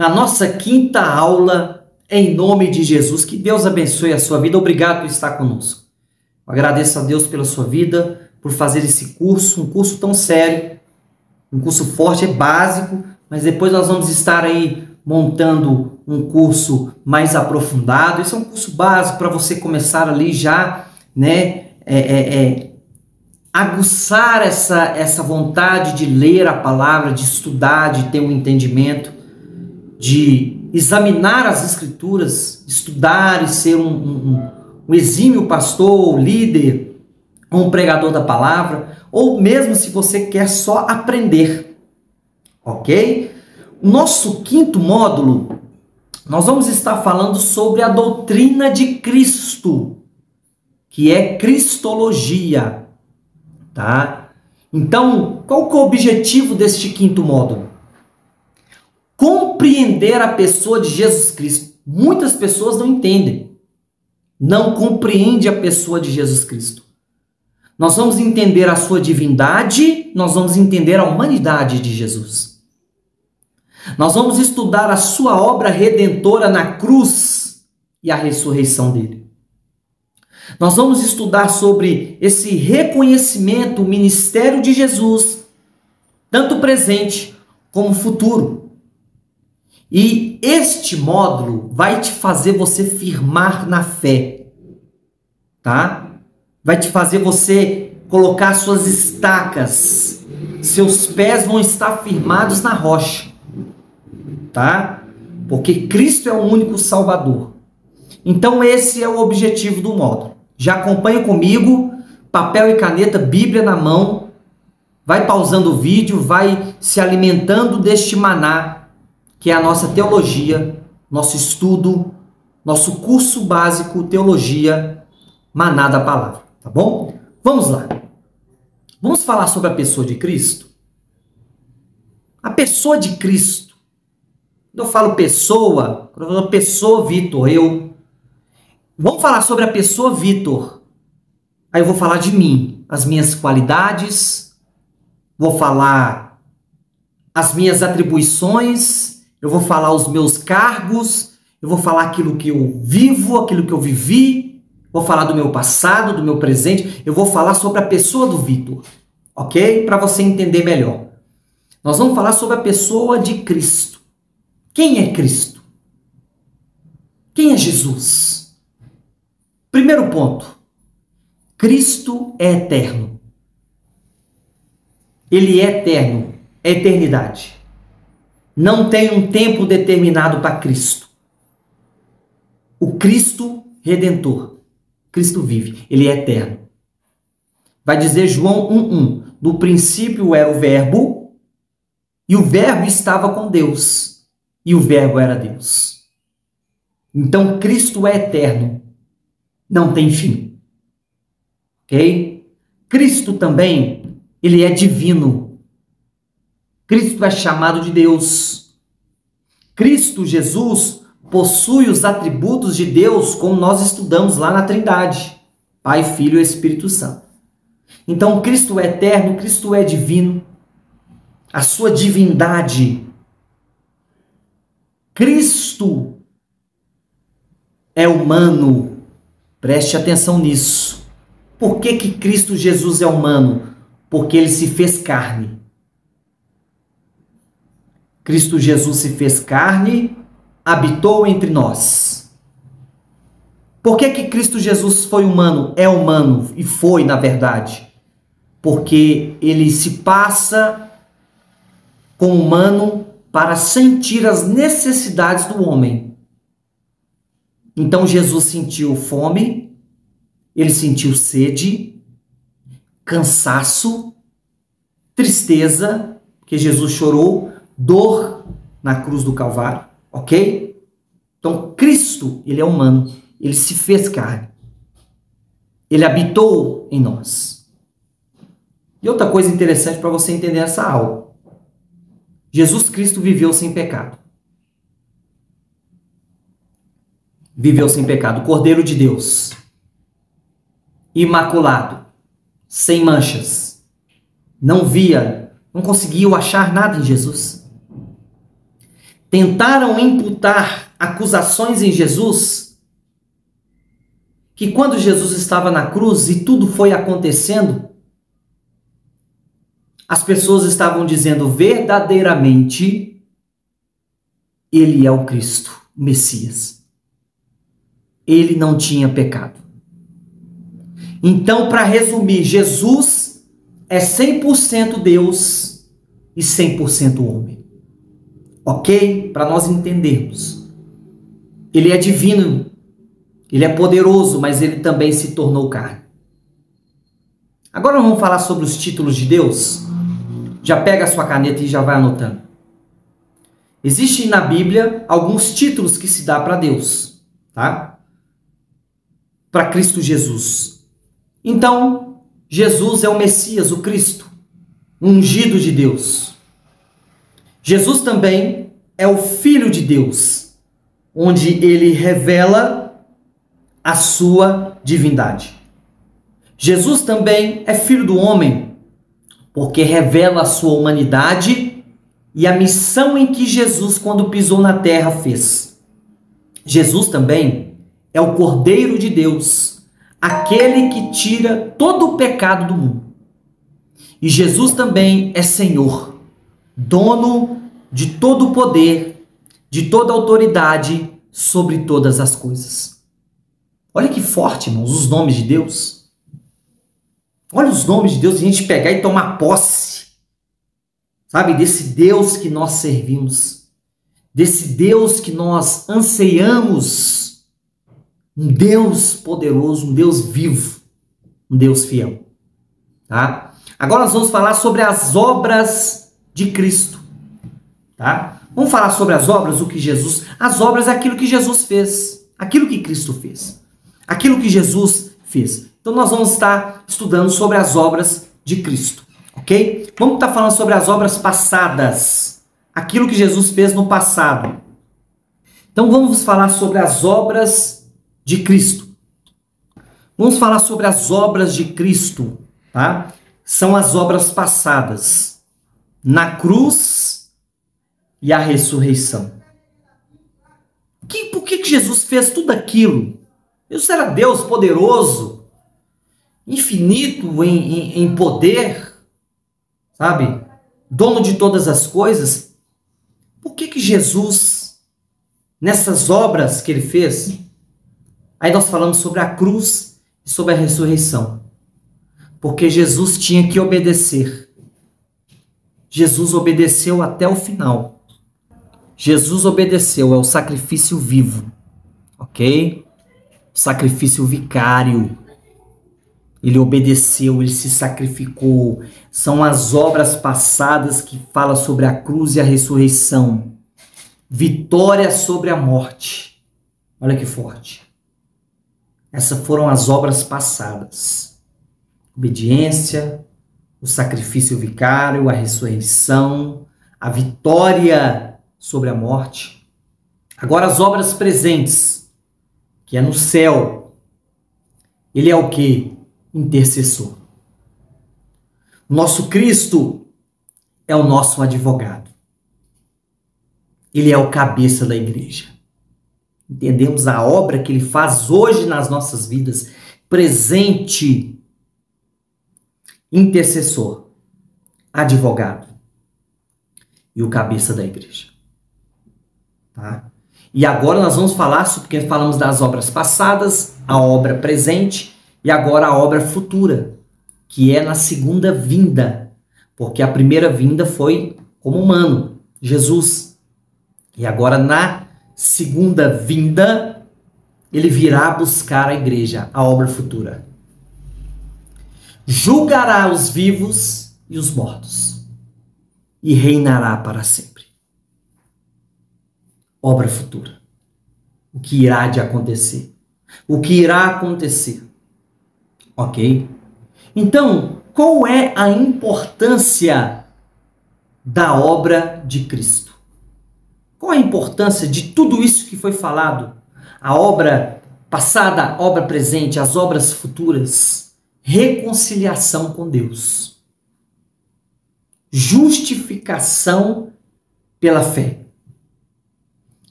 na nossa quinta aula, em nome de Jesus. Que Deus abençoe a sua vida. Obrigado por estar conosco. Eu agradeço a Deus pela sua vida, por fazer esse curso, um curso tão sério, um curso forte, é básico, mas depois nós vamos estar aí montando um curso mais aprofundado. Esse é um curso básico para você começar ali já, né, aguçar essa vontade de ler a palavra, de estudar, de ter um entendimento, de examinar as escrituras, estudar e ser um exímio pastor, líder, um pregador da palavra, ou mesmo se você quer só aprender, ok? Nosso quinto módulo, nós vamos estar falando sobre a doutrina de Cristo, que é cristologia, tá? Então, qual que é o objetivo deste quinto módulo? Compreender a pessoa de Jesus Cristo. Muitas pessoas não entendem, não compreendem a pessoa de Jesus Cristo. Nós vamos entender a sua divindade, nós vamos entender a humanidade de Jesus. Nós vamos estudar a sua obra redentora na cruz e a ressurreição dele. Nós vamos estudar sobre esse reconhecimento, o ministério de Jesus, tanto presente como futuro. E este módulo vai te fazer você firmar na fé, tá? Vai te fazer você colocar suas estacas, seus pés vão estar firmados na rocha, tá? Porque Cristo é o único Salvador. Então esse é o objetivo do módulo. Já acompanha comigo, papel e caneta, Bíblia na mão, vai pausando o vídeo, vai se alimentando deste maná, que é a nossa teologia, nosso estudo, nosso curso básico, teologia, maná da palavra, tá bom? Vamos lá. Vamos falar sobre a pessoa de Cristo? A pessoa de Cristo. Quando eu falo pessoa, quando eu falo pessoa, Vitor, vamos falar sobre a pessoa Vitor. Aí eu vou falar de mim, as minhas qualidades, vou falar as minhas atribuições, eu vou falar os meus cargos, eu vou falar aquilo que eu vivo, aquilo que eu vivi, vou falar do meu passado, do meu presente, eu vou falar sobre a pessoa do Vitor, ok? Para você entender melhor. Nós vamos falar sobre a pessoa de Cristo. Quem é Cristo? Quem é Jesus? Primeiro ponto, Cristo é eterno. Ele é eterno, é eternidade. Não tem um tempo determinado para Cristo. O Cristo Redentor, Cristo vive, ele é eterno. Vai dizer João 1:1, no princípio era o verbo, e o verbo estava com Deus, e o verbo era Deus. Então Cristo é eterno, não tem fim. Ok? Cristo também, ele é divino. Cristo é chamado de Deus. Cristo, Jesus, possui os atributos de Deus, como nós estudamos lá na Trindade, Pai, Filho e Espírito Santo. Então Cristo é eterno, Cristo é divino. A sua divindade. Cristo é humano. Preste atenção nisso. Por que Cristo Jesus é humano? Porque ele se fez carne. Cristo Jesus se fez carne, habitou entre nós. Por que Cristo Jesus foi humano? É humano e foi, na verdade. Porque ele se passa como humano para sentir as necessidades do homem. Então Jesus sentiu fome, ele sentiu sede, cansaço, tristeza, porque Jesus chorou, dor na cruz do Calvário, ok? Então Cristo, ele é humano, ele se fez carne, ele habitou em nós. E outra coisa interessante para você entender essa aula, Jesus Cristo viveu sem pecado. Viveu sem pecado, o Cordeiro de Deus, imaculado, sem manchas, não conseguiu achar nada em Jesus. tentaram imputar acusações em Jesus, que quando Jesus estava na cruz e tudo foi acontecendo, as pessoas estavam dizendo verdadeiramente, ele é o Cristo, o Messias. Ele não tinha pecado. Então, para resumir, Jesus é 100% Deus e 100% homem. Ok? Para nós entendermos. Ele é divino, ele é poderoso, mas ele também se tornou carne. Agora vamos falar sobre os títulos de Deus. Já pega a sua caneta e já vai anotando. Existem na Bíblia alguns títulos que se dá para Deus, tá? Para Cristo Jesus. Então, Jesus é o Messias, o Cristo, o ungido de Deus. Jesus também é o Filho de Deus, onde ele revela a sua divindade. Jesus também é filho do homem, porque revela a sua humanidade e a missão em que Jesus, quando pisou na terra, fez. Jesus também é o Cordeiro de Deus, aquele que tira todo o pecado do mundo. E Jesus também é Senhor, dono de todo o poder, de toda a autoridade sobre todas as coisas. Olha que forte, irmãos, os nomes de Deus. Olha os nomes de Deus, a gente pegar e tomar posse, sabe, desse Deus que nós servimos, desse Deus que nós anseiamos, um Deus poderoso, um Deus vivo, um Deus fiel, tá? Agora nós vamos falar sobre as obras de Cristo, tá? Vamos falar sobre as obras, as obras é aquilo que Jesus fez, aquilo que Cristo fez, aquilo que Jesus fez. Então nós vamos estar estudando sobre as obras de Cristo, ok? Vamos estar falando sobre as obras passadas, aquilo que Jesus fez no passado. Então vamos falar sobre as obras de Cristo. Vamos falar sobre as obras de Cristo, tá? São as obras passadas, na cruz e a ressurreição. Por que Jesus fez tudo aquilo? Jesus era Deus poderoso, infinito em poder, sabe? Dono de todas as coisas. Por que Jesus, nessas obras que ele fez, aí nós falamos sobre a cruz e sobre a ressurreição. Porque Jesus tinha que obedecer. Jesus obedeceu até o final. Jesus obedeceu, é o sacrifício vivo, ok? O sacrifício vicário. Ele obedeceu, ele se sacrificou. São as obras passadas que falam sobre a cruz e a ressurreição. Vitória sobre a morte. Olha que forte. Essas foram as obras passadas. Obediência, o sacrifício vicário, a ressurreição, a vitória sobre a morte. Agora as obras presentes, que é no céu. Ele é o quê? Intercessor. Nosso Cristo é o nosso advogado. Ele é o cabeça da igreja. Entendemos a obra que ele faz hoje nas nossas vidas, presente, intercessor, advogado e o cabeça da igreja. Tá? E agora nós vamos falar, porque falamos das obras passadas, a obra presente e agora a obra futura, que é na segunda vinda, porque a primeira vinda foi como humano, Jesus. E agora na segunda vinda, ele virá buscar a igreja, a obra futura. Julgará os vivos e os mortos e reinará para sempre. Obra futura. O que irá de acontecer? O que irá acontecer? Ok? Então, qual é a importância da obra de Cristo? Qual a importância de tudo isso que foi falado? A obra passada, a obra presente, as obras futuras. Reconciliação com Deus. Justificação pela fé.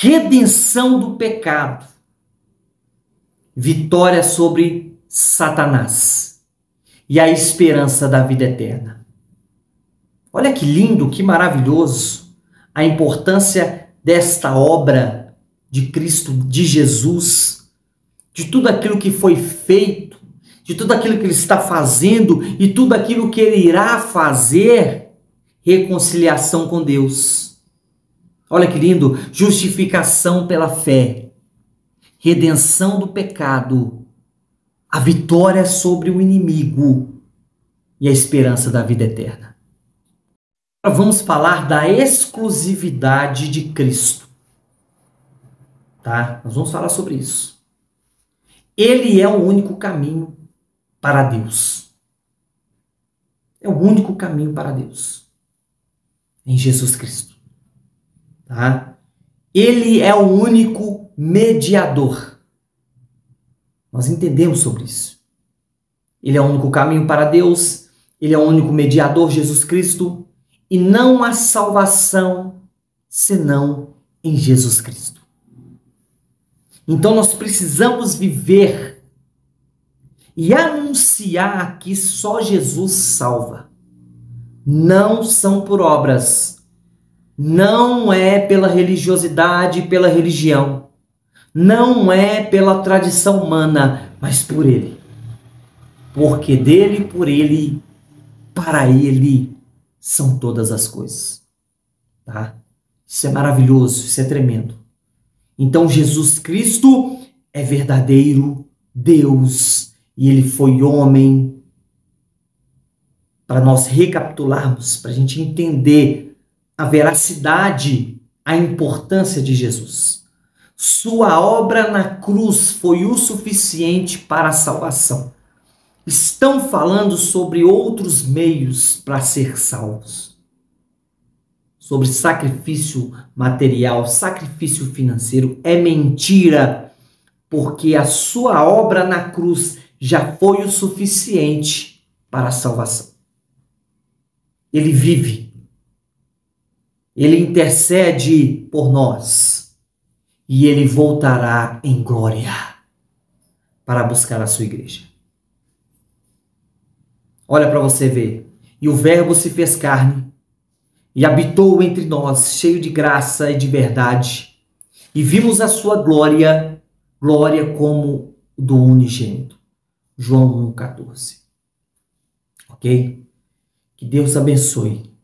redenção do pecado, vitória sobre Satanás e a esperança da vida eterna. Olha que lindo, que maravilhoso a importância desta obra de Cristo, de Jesus, de tudo aquilo que foi feito, de tudo aquilo que ele está fazendo e tudo aquilo que ele irá fazer, reconciliação com Deus. Olha que lindo, justificação pela fé, redenção do pecado, a vitória sobre o inimigo e a esperança da vida eterna. Agora vamos falar da exclusividade de Cristo. Tá? Nós vamos falar sobre isso. Ele é o único caminho para Deus. É o único caminho para Deus. Em Jesus Cristo. Tá? Ele é o único mediador. Nós entendemos sobre isso. Ele é o único caminho para Deus. Ele é o único mediador, Jesus Cristo. E não há salvação senão em Jesus Cristo. Então nós precisamos viver e anunciar que só Jesus salva. Não são por obras. Não é pela religiosidade, pela religião. Não é pela tradição humana, mas por Ele. Porque dele, por Ele, para Ele são todas as coisas. Tá? Isso é maravilhoso, isso é tremendo. Então Jesus Cristo é verdadeiro Deus e Ele foi homem. Para nós recapitularmos, para a gente entender a veracidade, a importância de Jesus. Sua obra na cruz foi o suficiente para a salvação. Estão falando sobre outros meios para ser salvos. Sobre sacrifício material, sacrifício financeiro. É mentira, porque a sua obra na cruz já foi o suficiente para a salvação. Ele vive. Ele intercede por nós. E ele voltará em glória para buscar a sua igreja. Olha para você ver. E o Verbo se fez carne e habitou entre nós, cheio de graça e de verdade. E vimos a sua glória, glória como do unigênito. João 1,14. Ok? Que Deus abençoe.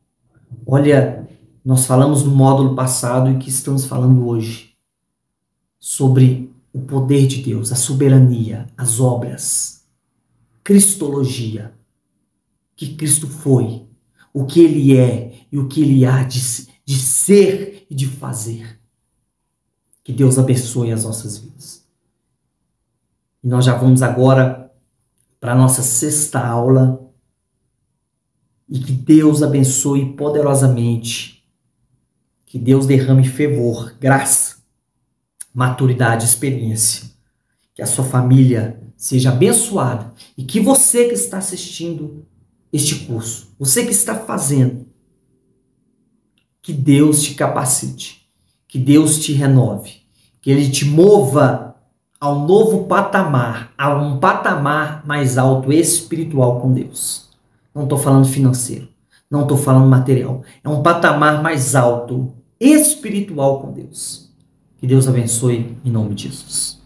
Olha, nós falamos no módulo passado e que estamos falando hoje sobre o poder de Deus, a soberania, as obras, cristologia, que Cristo foi, o que Ele é e o que Ele há de ser e de fazer. Que Deus abençoe as nossas vidas. E nós já vamos agora para a nossa sexta aula e que Deus abençoe poderosamente, que Deus derrame fervor, graça, maturidade, experiência, que a sua família seja abençoada e que você que está assistindo este curso, você que está fazendo, que Deus te capacite, que Deus te renove, que Ele te mova a um novo patamar, a um patamar mais alto espiritual com Deus. Não estou falando financeiro, não estou falando material, é um patamar mais alto espiritual com Deus. Que Deus abençoe em nome de Jesus.